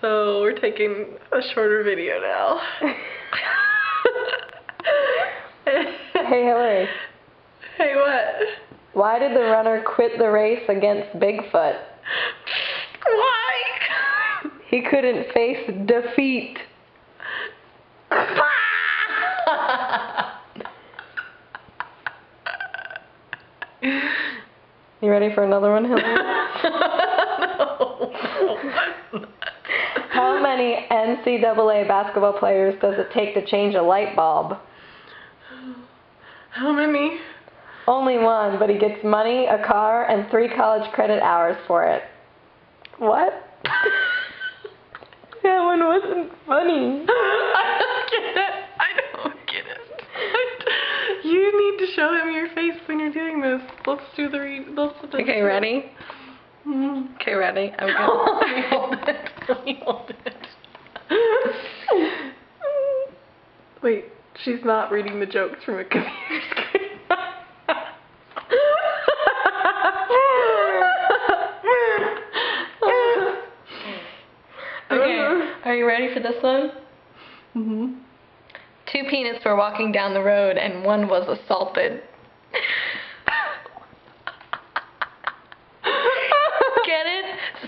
So we're taking a shorter video now. Hey Hillary. Hey, what? Why did the runner quit the race against Bigfoot? Why? He couldn't face defeat. You ready for another one, Hillary? No. How many NCAA basketball players does it take to change a light bulb? How many? Only one, but he gets money, a car, and 3 college credit hours for it. What? That one wasn't funny. I don't get it. I don't get it. You need to show him your face when you're doing this. Let's do the Okay, ready? Mm-hmm. Okay, ready? I'm Let me hold it. Let me hold it. Wait, she's not reading the jokes from a computer screen. Okay, are you ready for this one? Mm-hmm. 2 peanuts were walking down the road and one was assaulted. Get it?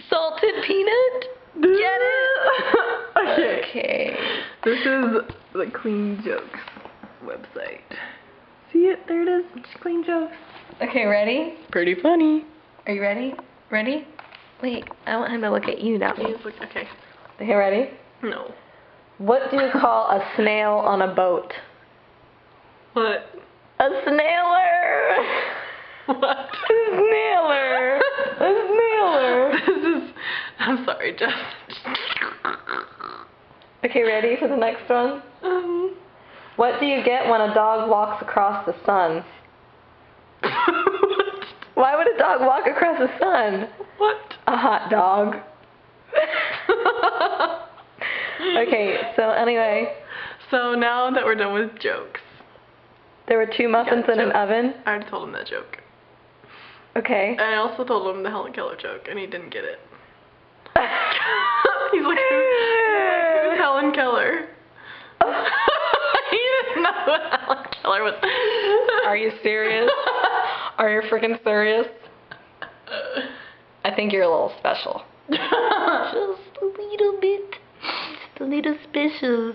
Salted peanut? Get it? Okay. Okay. This is the Clean Jokes website. See it? There it is. It's Clean Jokes. Okay, ready? Pretty funny. Are you ready? Ready? Wait, I want him to look at you now. Okay. Okay, ready? No. What do you call a snail on a boat? What? A snailer! What? A snailer! A snailer! This is... I'm sorry, Jeff. Okay, ready for the next one? What do you get when a dog walks across the sun? What? Why would a dog walk across the sun? What? A hot dog. Okay, so anyway. So now that we're done with jokes. There were 2 muffins in an oven. I already told him that joke. Okay. And I also told him the Helen Keller joke, and he didn't get it. He's like, who's Helen Keller? He didn't know what Helen Keller was. Are you serious? Are you freaking serious? I think you're a little special. Just a little bit. Just a little special.